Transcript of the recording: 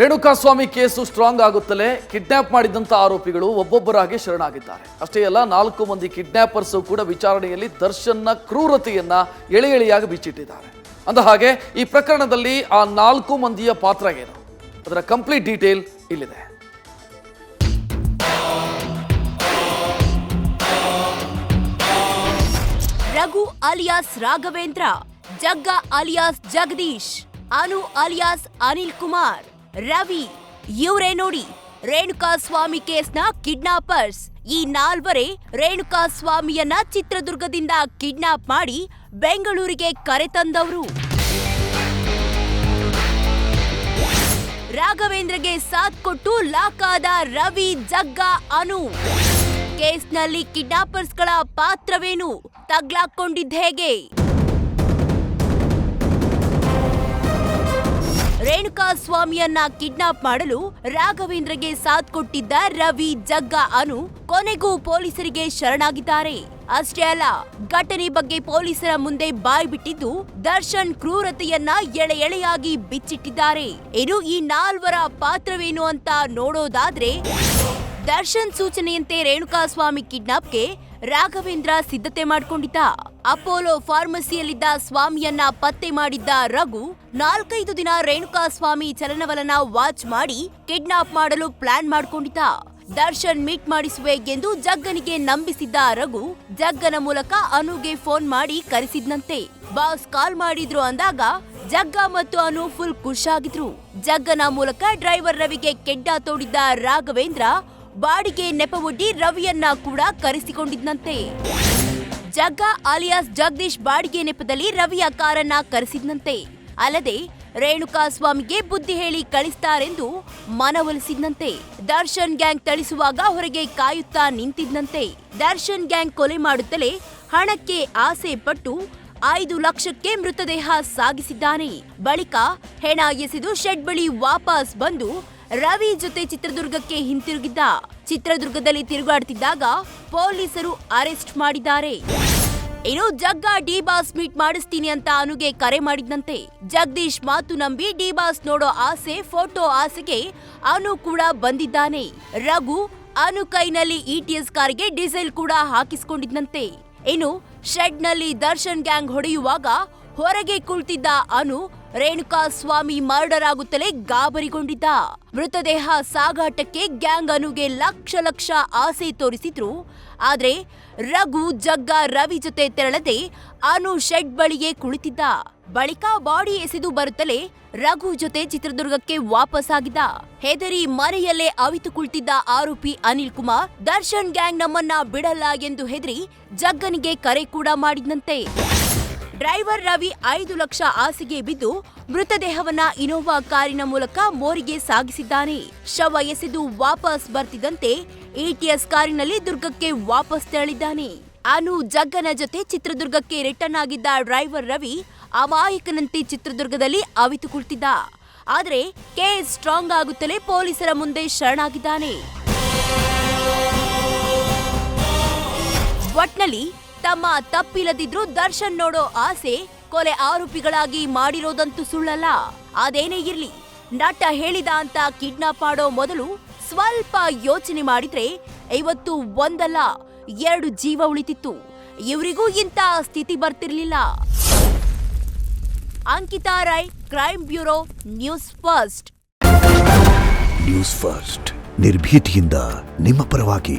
Renukaswamy case strong ಆಗುತ್ತಲೇ kidnap ಮಾಡಿದಂಥ ಆರೋಪಿಗಳು ಒಬ್ಬೊಬ್ಬರಾಗಿ ಶರಣಾಗಿದ್ದಾರೆ. ಅಷ್ಟೇ ಅಲ್ಲ, 4 ಮಂದಿ ಕಿಡ್ನಾಪರ್ಸು ಕೂಡ ವಿಚಾರಣೆಯಲ್ಲಿ ದರ್ಶನ್ನ ಕ್ರೂರತೆಯನ್ನ ಎಳೆ ಎಳೆಯಾಗಿ ಬಿಚ್ಚಿಟ್ಟಿದ್ದಾರೆ. ಅಂದ ಹಾಗೆ ಈ ಪ್ರಕರಣದಲ್ಲಿ ಆ 4 ಮಂದಿಯ ಪಾತ್ರ ಏನು, ಅದರ ಕಂಪ್ಲೀಟ್ ಡೀಟೇಲ್ ಇಲ್ಲಿದೆ. ರಘು ಅಲಿಯಾಸ್ ರಾಘವೇಂದ್ರ, ಜಗ್ಗ ಅಲಿಯಾಸ್ ಜಗದೀಶ್, ಅನು ಅಲಿಯಾಸ್ ಅನಿಲ್ ಕುಮಾರ್, ರವಿ ಇವರೇ ನೋಡಿ ರೇಣುಕಾಸ್ವಾಮಿ ಕೇಸ್ನ ಕಿಡ್ನಾಪರ್ಸ್. ಈ 4 ರೇಣುಕಾಸ್ವಾಮಿಯನ್ನ ಚಿತ್ರದುರ್ಗದಿಂದ ಕಿಡ್ನಾಪ್ ಮಾಡಿ ಬೆಂಗಳೂರಿಗೆ ಕರೆತಂದವರು. ರಾಘವೇಂದ್ರಗೆ ಸಾಥ್ ಕೊಟ್ಟು ಲಾಕ್ ಆದ ರವಿ, ಜಗ್ಗ, ಅನು. ಕೇಸ್ನಲ್ಲಿ ಕಿಡ್ನಾಪರ್ಸ್ಗಳ ಪಾತ್ರವೇನು, ತಗ್ಲಾಕೊಂಡಿದ್ದ ಹೇಗೆ? ರೇಣುಕಾಸ್ವಾಮಿಯನ್ನ ಕಿಡ್ನಾಪ್ ಮಾಡಲು ರಾಘವೇಂದ್ರಗೆ ಸಾಥ್ ಕೊಟ್ಟಿದ್ದ ರವಿ, ಜಗ್ಗ, ಅನು ಕೊನೆಗೂ ಪೊಲೀಸರಿಗೆ ಶರಣಾಗಿದ್ದಾರೆ. ಅಷ್ಟೇ ಅಲ್ಲ, ಘಟನೆ ಬಗ್ಗೆ ಪೊಲೀಸರ ಮುಂದೆ ಬಾಯ್ ಬಿಟ್ಟಿದ್ದು ದರ್ಶನ್ ಕ್ರೂರತೆಯನ್ನ ಎಳೆ ಎಳೆಯಾಗಿ ಬಿಚ್ಚಿಟ್ಟಿದ್ದಾರೆ. ಇನ್ನು ಈ 4 ಪಾತ್ರವೇನು ಅಂತ ನೋಡೋದಾದ್ರೆ, ದರ್ಶನ್ ಸೂಚನೆಯಂತೆ ರೇಣುಕಾಸ್ವಾಮಿ ಕಿಡ್ನಾಪ್ಗೆ ರಾಘವೇಂದ್ರ ಸಿದ್ಧತೆ ಮಾಡಿಕೊಂಡಿದ್ದ. ಅಪೋಲೋ ಫಾರ್ಮಸಿಯಲ್ಲಿದ್ದ ಸ್ವಾಮಿಯನ್ನ ಪತ್ತೆ ಮಾಡಿದ್ದ ರಘು 4-5 ದಿನ ರೇಣುಕಾಸ್ವಾಮಿ ಚಲನವಲನ ವಾಚ್ ಮಾಡಿ ಕಿಡ್ನಾಪ್ ಮಾಡಲು ಪ್ಲಾನ್ ಮಾಡಿಕೊಂಡಿದ್ದ. ದರ್ಶನ್ ಮೀಟ್ ಮಾಡಿಸುವೆ ಎಂದು ಜಗ್ಗನಿಗೆ ನಂಬಿಸಿದ್ದ ರಘು, ಜಗ್ಗನ ಮೂಲಕ ಅನುಗೆ ಫೋನ್ ಮಾಡಿ ಕರೆಸಿದ್ನಂತೆ. ಬಾಸ್ ಕಾಲ್ ಮಾಡಿದ್ರು ಅಂದಾಗ ಜಗ್ಗ ಮತ್ತು ಅನು ಫುಲ್ ಖುಷಾಗಿದ್ರು. ಜಗ್ಗನ ಮೂಲಕ ಡ್ರೈವರ್ ರವಿಗೆ ಕೆಡ್ಡ ತೋಡಿದ್ದ ರಾಘವೇಂದ್ರ ಬಾಡಿಗೆ ನೆಪವೊಡ್ಡಿ ರವಿಯನ್ನ ಕೂಡ ಕರೆಸಿಕೊಂಡಿದ್ನಂತೆ. ಜಗ್ಗ ಅಲಿಯಾಸ್ ಜಗದೀಶ್ ಬಾಡಿಗೆ ನೆಪದಲ್ಲಿ ರವಿಯ ಕಾರನ್ನ ಕರೆಸಿದ್ನಂತೆ. ಅಲ್ಲದೆ ರೇಣುಕಾಸ್ವಾಮಿಗೆ ಬುದ್ಧಿ ಹೇಳಿ ಕಳಿಸ್ತಾರೆಂದು ಮನವೊಲಿಸಿದ್ನಂತೆ. ದರ್ಶನ್ ಗ್ಯಾಂಗ್ ಥಳಿಸುವಾಗ ಹೊರಗೆ ಕಾಯುತ್ತಾ ನಿಂತಿದ್ನಂತೆ. ದರ್ಶನ್ ಗ್ಯಾಂಗ್ ಕೊಲೆ ಮಾಡುತ್ತಲೇ ಹಣಕ್ಕೆ ಆಸೆ ಪಟ್ಟು 5 ಲಕ್ಷಕ್ಕೆ ಮೃತದೇಹ ಸಾಗಿಸಿದ್ದಾನೆ. ಬಳಿಕ ಹೆಣ ಎಸೆದು ಶೆಡ್ ಬಳಿ ವಾಪಸ್ ಬಂದು ರವಿ ಜೊತೆ ಚಿತ್ರದುರ್ಗಕ್ಕೆ ಹಿಂತಿರುಗಿದ್ದ. ಚಿತ್ರದುರ್ಗದಲ್ಲಿ ತಿರುಗಾಡ್ತಿದ್ದಾಗ ಪೊಲೀಸರು ಅರೆಸ್ಟ್ ಮಾಡಿದ್ದಾರೆ. ಇನ್ನು ಜಗ್ಗ ಡಿ ಬಾಸ್ ಮೀಟ್ ಮಾಡಿಸ್ತೀನಿ ಅಂತ ಅನುಗೆ ಕರೆ ಮಾಡಿದ್ನಂತೆ. ಜಗದೀಶ್ ಮಾತು ನಂಬಿ ಡಿ ಬಾಸ್ ನೋಡೋ ಆಸೆ, ಫೋಟೋ ಆಸೆಗೆ ಅನು ಕೂಡ ಬಂದಿದ್ದಾನೆ. ರಘು ಅನು ಕೈನಲ್ಲಿ ETS ಕಾರಿಗೆ ಡೀಸೆಲ್ ಕೂಡ ಹಾಕಿಸ್ಕೊಂಡಿದ್ನಂತೆ. ಇನ್ನು ಶೆಡ್ ನಲ್ಲಿ ದರ್ಶನ್ ಗ್ಯಾಂಗ್ ಹೊಡೆಯುವಾಗ ಹೊರಗೆ ಕುಳಿತಿದ್ದ ಅನು ರೇಣುಕಾಸ್ವಾಮಿ ಮರ್ಡರ್ ಆಗುತ್ತಲೇ ಗಾಬರಿಗೊಂಡಿದ್ದ. ಮೃತದೇಹ ಸಾಗಾಟಕ್ಕೆ ಗ್ಯಾಂಗ್ ಅನುಗೆ ಲಕ್ಷ ಆಸೆ ತೋರಿಸಿದ್ರು. ಆದ್ರೆ ರಘು, ಜಗ್ಗ, ರವಿ ಜೊತೆ ತೆರಳದೆ ಅನು ಶೆಡ್ ಬಳಿಯೇ ಕುಳಿತಿದ್ದ. ಬಳಿಕ ಬಾಡಿ ಎಸೆದು ಬರುತ್ತಲೇ ರಘು ಜೊತೆ ಚಿತ್ರದುರ್ಗಕ್ಕೆ ವಾಪಸ್ ಆಗಿದ್ದ. ಹೆದರಿ ಮನೆಯಲ್ಲೇ ಅವಿತು ಕುಳಿತಿದ್ದ ಆರೋಪಿ ಅನಿಲ್ ಕುಮಾರ್, ದರ್ಶನ್ ಗ್ಯಾಂಗ್ ನಮ್ಮನ್ನ ಬಿಡಲ್ಲ ಎಂದು ಹೆದರಿ ಜಗ್ಗನಿಗೆ ಕರೆ ಕೂಡ ಮಾಡಿದ್ನಂತೆ. ಡ್ರೈವರ್ ರವಿ 5 ಲಕ್ಷ ಆಸೆಗೆ ಬಿದ್ದು ಮೃತದೇಹವನ್ನ ಇನೋವಾ ಕಾರಿನ ಮೂಲಕ ಮೋರಿಗೆ ಸಾಗಿಸಿದ್ದಾನೆ. ಶವ ಎಸೆದು ವಾಪಸ್ ಬರ್ತಿದ್ದಂತೆ ETS ಕಾರಿನಲ್ಲಿ ದುರ್ಗಕ್ಕೆ ವಾಪಸ್ ತೆರಳಿದ್ದಾನೆ. ಅನು, ಜಗ್ಗನ ಜೊತೆ ಚಿತ್ರದುರ್ಗಕ್ಕೆ ರಿಟರ್ನ್ ಆಗಿದ್ದ ಡ್ರೈವರ್ ರವಿ ಅಮಾಯಕನಂತೆ ಚಿತ್ರದುರ್ಗದಲ್ಲಿ ಅವಿತು ಕುಳಿತಿದ್ದ. ಆದ್ರೆ ಕೇಸ್ ಸ್ಟ್ರಾಂಗ್ ಆಗುತ್ತಲೇ ಪೊಲೀಸರ ಮುಂದೆ ಶರಣಾಗಿದ್ದಾನೆ. ಒಟ್ನಲ್ಲಿ ತಮ್ಮ ತಪ್ಪಿಲ್ಲದಿದ್ರು ದರ್ಶನ್ ನೋಡೋ ಆಸೆ ಕೊಲೆ ಆರೋಪಿಗಳಾಗಿ ಮಾಡಿರೋದಂತೂ ಸುಳ್ಳಲ್ಲ. ಅದೇನೇ ಇರ್ಲಿ, ನಟ ಹೇಳಿದ ಅಂತ ಕಿಡ್ನಾಪ್ ಮಾಡೋ ಮೊದಲು ಸ್ವಲ್ಪ ಯೋಚನೆ ಮಾಡಿದ್ರೆ ಇವತ್ತು 1 ಅಲ್ಲ 2 ಜೀವ ಉಳಿತಿತ್ತು. ಇವರಿಗೂ ಇಂಥ ಸ್ಥಿತಿ ಬರ್ತಿರ್ಲಿಲ್ಲ. Ankita Rai, crime bureau, news first. News first ನಿರ್ಭೀತಿಯಿಂದ ನಿಮ್ಮ ಪರವಾಗಿ.